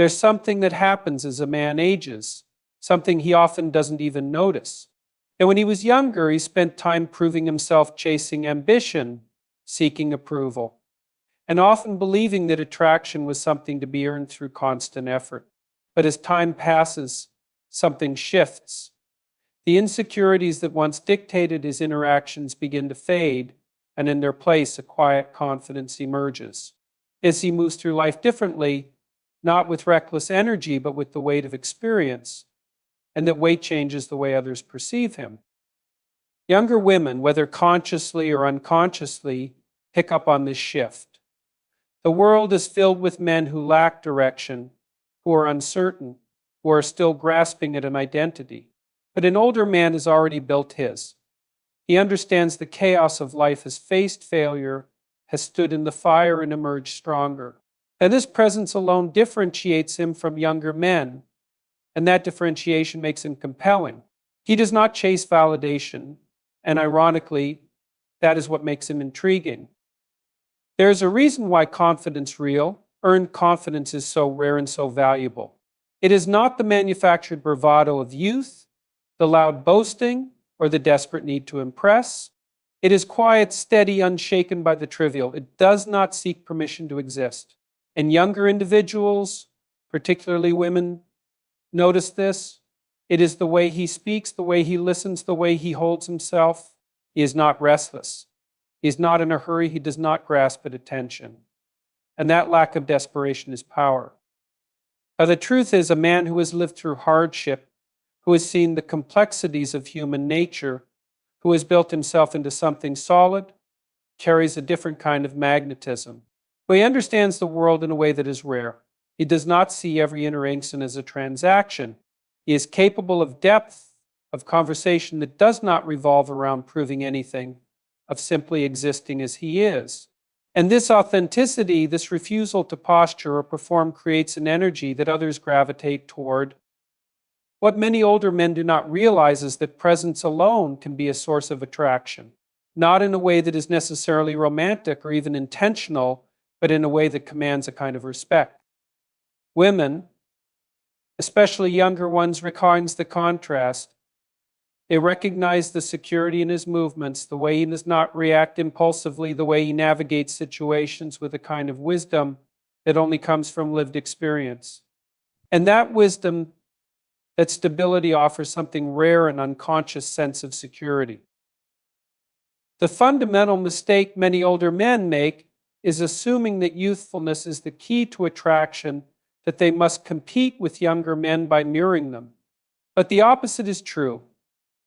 There's something that happens as a man ages, something he often doesn't even notice. And when he was younger, he spent time proving himself, chasing ambition, seeking approval, and often believing that attraction was something to be earned through constant effort. But as time passes, something shifts. The insecurities that once dictated his interactions begin to fade, and in their place, a quiet confidence emerges. As he moves through life differently, not with reckless energy, but with the weight of experience, and that weight changes the way others perceive him. Younger women, whether consciously or unconsciously, pick up on this shift. The world is filled with men who lack direction, who are uncertain, who are still grasping at an identity. But an older man has already built his. He understands the chaos of life, has faced failure, has stood in the fire and emerged stronger. And this presence alone differentiates him from younger men, and that differentiation makes him compelling. He does not chase validation, and ironically, that is what makes him intriguing. There's a reason why confidence real, earned confidence is so rare and so valuable. It is not the manufactured bravado of youth, the loud boasting, or the desperate need to impress. It is quiet, steady, unshaken by the trivial. It does not seek permission to exist. And younger individuals, particularly women, notice this. It is the way he speaks, the way he listens, the way he holds himself. He is not restless. He is not in a hurry. He does not grasp at attention. And that lack of desperation is power. Now, the truth is, a man who has lived through hardship, who has seen the complexities of human nature, who has built himself into something solid, carries a different kind of magnetism. But he understands the world in a way that is rare. He does not see every interaction as a transaction. He is capable of depth, of conversation that does not revolve around proving anything, of simply existing as he is. And this authenticity, this refusal to posture or perform, creates an energy that others gravitate toward. What many older men do not realize is that presence alone can be a source of attraction, not in a way that is necessarily romantic or even intentional, but in a way that commands a kind of respect. Women, especially younger ones, recognize the contrast. They recognize the security in his movements, the way he does not react impulsively, the way he navigates situations with a kind of wisdom that only comes from lived experience. And that wisdom, that stability, offers something rare, an unconscious sense of security. The fundamental mistake many older men make is assuming that youthfulness is the key to attraction, that they must compete with younger men by mirroring them. But the opposite is true.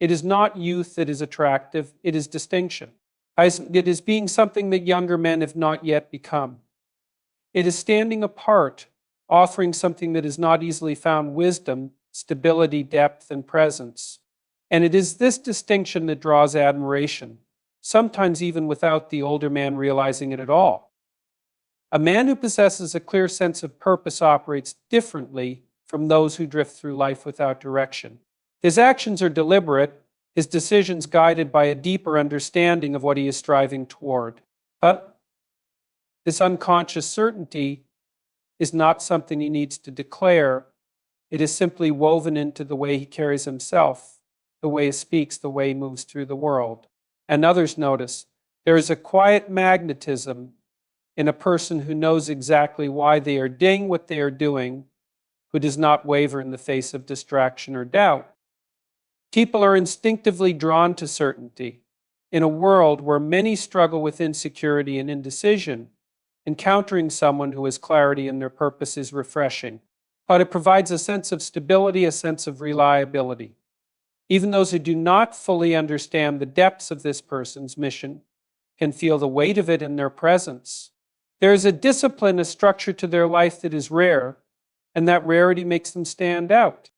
It is not youth that is attractive, it is distinction. It is being something that younger men have not yet become. It is standing apart, offering something that is not easily found: wisdom, stability, depth, and presence. And it is this distinction that draws admiration, sometimes even without the older man realizing it at all. A man who possesses a clear sense of purpose operates differently from those who drift through life without direction. His actions are deliberate, his decisions guided by a deeper understanding of what he is striving toward. But this unconscious certainty is not something he needs to declare. It is simply woven into the way he carries himself, the way he speaks, the way he moves through the world. And others notice there is a quiet magnetism in a person who knows exactly why they are doing what they are doing, who does not waver in the face of distraction or doubt. People are instinctively drawn to certainty. In a world where many struggle with insecurity and indecision, encountering someone who has clarity in their purpose is refreshing. But it provides a sense of stability, a sense of reliability. Even those who do not fully understand the depths of this person's mission can feel the weight of it in their presence. There is a discipline, a structure to their life that is rare, and that rarity makes them stand out.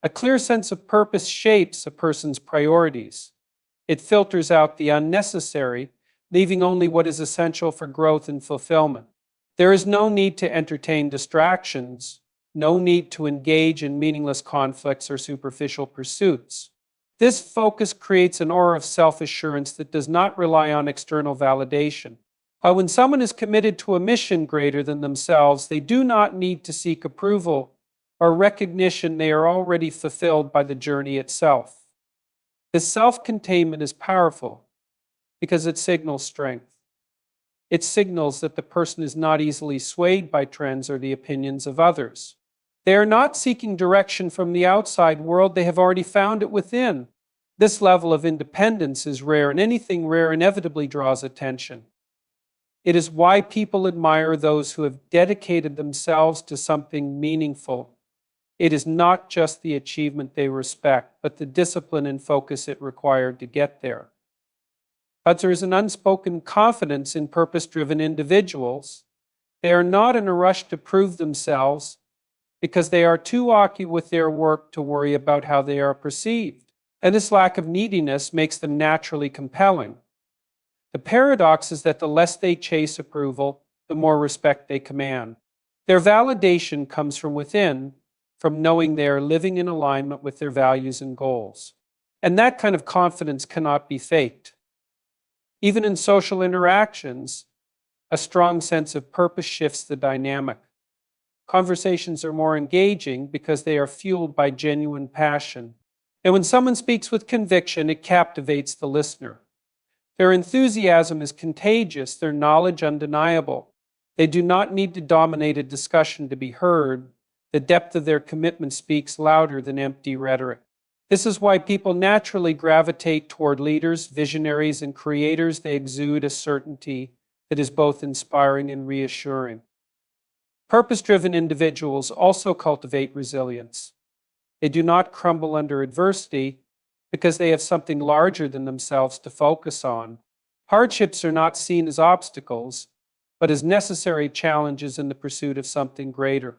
A clear sense of purpose shapes a person's priorities. It filters out the unnecessary, leaving only what is essential for growth and fulfillment. There is no need to entertain distractions, no need to engage in meaningless conflicts or superficial pursuits. This focus creates an aura of self-assurance that does not rely on external validation. When someone is committed to a mission greater than themselves, they do not need to seek approval or recognition. They are already fulfilled by the journey itself. This self-containment is powerful because it signals strength. It signals that the person is not easily swayed by trends or the opinions of others. They are not seeking direction from the outside world. They have already found it within. This level of independence is rare, and anything rare inevitably draws attention. It is why people admire those who have dedicated themselves to something meaningful. It is not just the achievement they respect, but the discipline and focus it required to get there. But there is an unspoken confidence in purpose-driven individuals. They are not in a rush to prove themselves because they are too occupied with their work to worry about how they are perceived. And this lack of neediness makes them naturally compelling. The paradox is that the less they chase approval, the more respect they command. Their validation comes from within, from knowing they are living in alignment with their values and goals. And that kind of confidence cannot be faked. Even in social interactions, a strong sense of purpose shifts the dynamic. Conversations are more engaging because they are fueled by genuine passion. And when someone speaks with conviction, it captivates the listener. Their enthusiasm is contagious, their knowledge undeniable. They do not need to dominate a discussion to be heard. The depth of their commitment speaks louder than empty rhetoric. This is why people naturally gravitate toward leaders, visionaries, and creators. They exude a certainty that is both inspiring and reassuring. Purpose-driven individuals also cultivate resilience. They do not crumble under adversity because they have something larger than themselves to focus on. Hardships are not seen as obstacles, but as necessary challenges in the pursuit of something greater.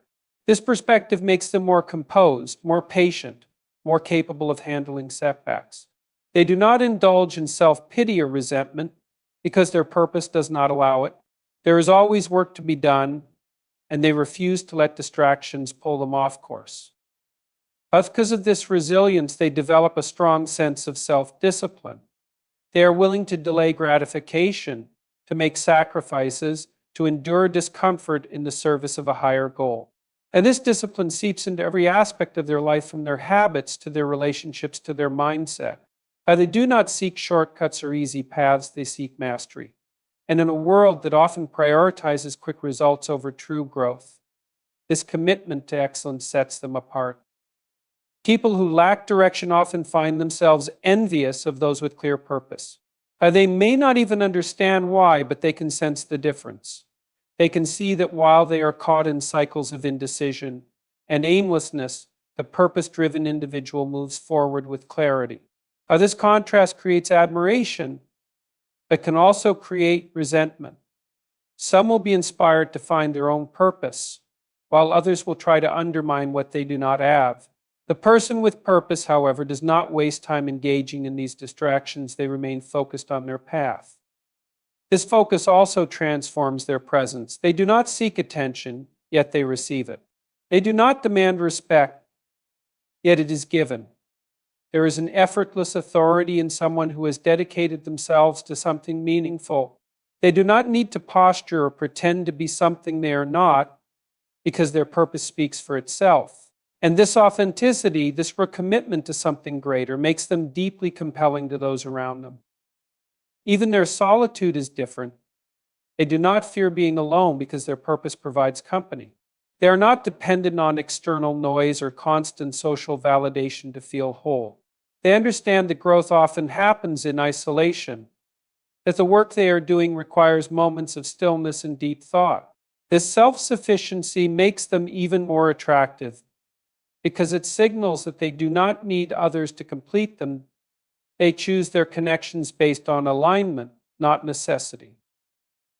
This perspective makes them more composed, more patient, more capable of handling setbacks. They do not indulge in self-pity or resentment because their purpose does not allow it. There is always work to be done, and they refuse to let distractions pull them off course. But because of this resilience, they develop a strong sense of self-discipline. They are willing to delay gratification, to make sacrifices, to endure discomfort in the service of a higher goal. And this discipline seeps into every aspect of their life, from their habits to their relationships to their mindset. They do not seek shortcuts or easy paths, they seek mastery. And in a world that often prioritizes quick results over true growth, this commitment to excellence sets them apart. People who lack direction often find themselves envious of those with clear purpose. They may not even understand why, but they can sense the difference. They can see that while they are caught in cycles of indecision and aimlessness, the purpose-driven individual moves forward with clarity. This contrast creates admiration, but can also create resentment. Some will be inspired to find their own purpose, while others will try to undermine what they do not have. The person with purpose, however, does not waste time engaging in these distractions. They remain focused on their path. This focus also transforms their presence. They do not seek attention, yet they receive it. They do not demand respect, yet it is given. There is an effortless authority in someone who has dedicated themselves to something meaningful. They do not need to posture or pretend to be something they are not, because their purpose speaks for itself. And this authenticity, this recommitment to something greater, makes them deeply compelling to those around them. Even their solitude is different. They do not fear being alone because their purpose provides company. They are not dependent on external noise or constant social validation to feel whole. They understand that growth often happens in isolation, that the work they are doing requires moments of stillness and deep thought. This self-sufficiency makes them even more attractive because it signals that they do not need others to complete them. They choose their connections based on alignment, not necessity.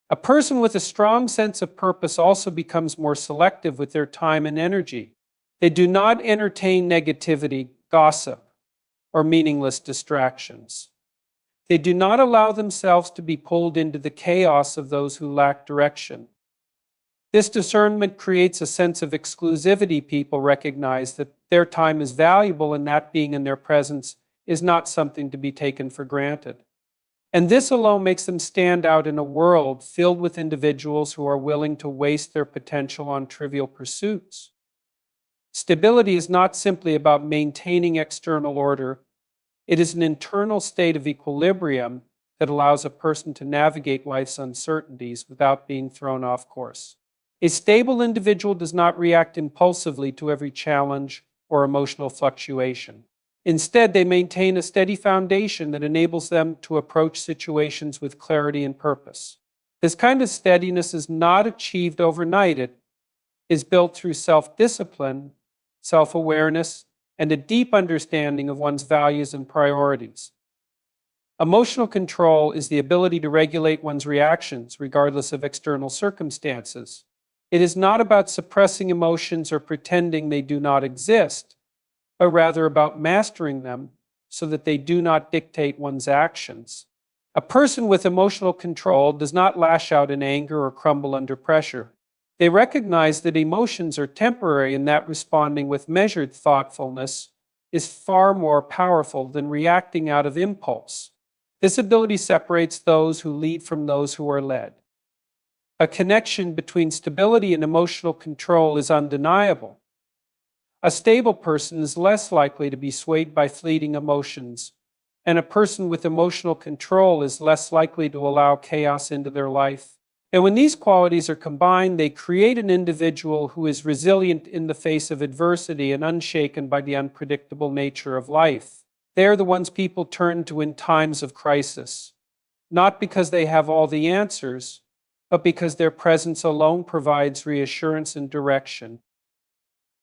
A person with a strong sense of purpose also becomes more selective with their time and energy. They do not entertain negativity, gossip, or meaningless distractions. They do not allow themselves to be pulled into the chaos of those who lack direction. This discernment creates a sense of exclusivity. People recognize that their time is valuable and that being in their presence is not something to be taken for granted. And this alone makes them stand out in a world filled with individuals who are willing to waste their potential on trivial pursuits. Stability is not simply about maintaining external order, it is an internal state of equilibrium that allows a person to navigate life's uncertainties without being thrown off course. A stable individual does not react impulsively to every challenge or emotional fluctuation. Instead, they maintain a steady foundation that enables them to approach situations with clarity and purpose. This kind of steadiness is not achieved overnight. It is built through self-discipline, self-awareness, and a deep understanding of one's values and priorities. Emotional control is the ability to regulate one's reactions regardless of external circumstances. It is not about suppressing emotions or pretending they do not exist, but rather about mastering them so that they do not dictate one's actions. A person with emotional control does not lash out in anger or crumble under pressure. They recognize that emotions are temporary and that responding with measured thoughtfulness is far more powerful than reacting out of impulse. This ability separates those who lead from those who are led. A connection between stability and emotional control is undeniable. A stable person is less likely to be swayed by fleeting emotions, and a person with emotional control is less likely to allow chaos into their life. And when these qualities are combined, they create an individual who is resilient in the face of adversity and unshaken by the unpredictable nature of life. They are the ones people turn to in times of crisis, not because they have all the answers, but because their presence alone provides reassurance and direction.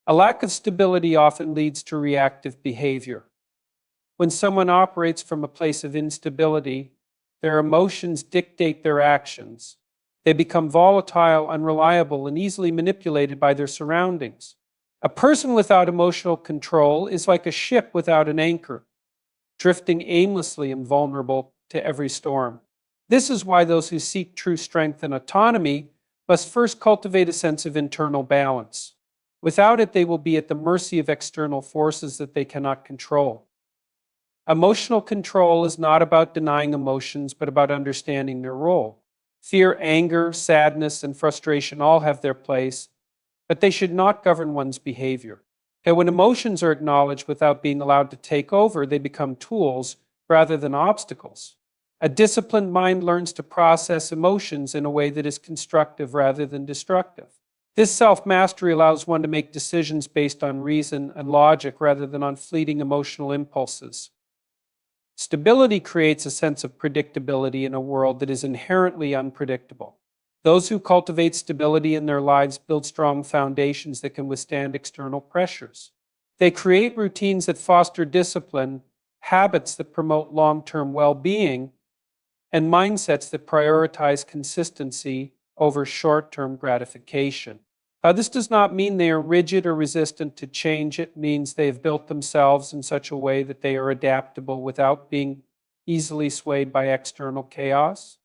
A lack of stability often leads to reactive behavior. When someone operates from a place of instability, their emotions dictate their actions. They become volatile, unreliable, and easily manipulated by their surroundings. A person without emotional control is like a ship without an anchor, drifting aimlessly and vulnerable to every storm. This is why those who seek true strength and autonomy must first cultivate a sense of internal balance. Without it, they will be at the mercy of external forces that they cannot control. Emotional control is not about denying emotions, but about understanding their role. Fear, anger, sadness, and frustration all have their place, but they should not govern one's behavior. And when emotions are acknowledged without being allowed to take over, they become tools rather than obstacles. A disciplined mind learns to process emotions in a way that is constructive rather than destructive. This self-mastery allows one to make decisions based on reason and logic rather than on fleeting emotional impulses. Stability creates a sense of predictability in a world that is inherently unpredictable. Those who cultivate stability in their lives build strong foundations that can withstand external pressures. They create routines that foster discipline, habits that promote long-term well-being, and mindsets that prioritize consistency over short-term gratification. This does not mean they are rigid or resistant to change. It means they have built themselves in such a way that they are adaptable without being easily swayed by external chaos.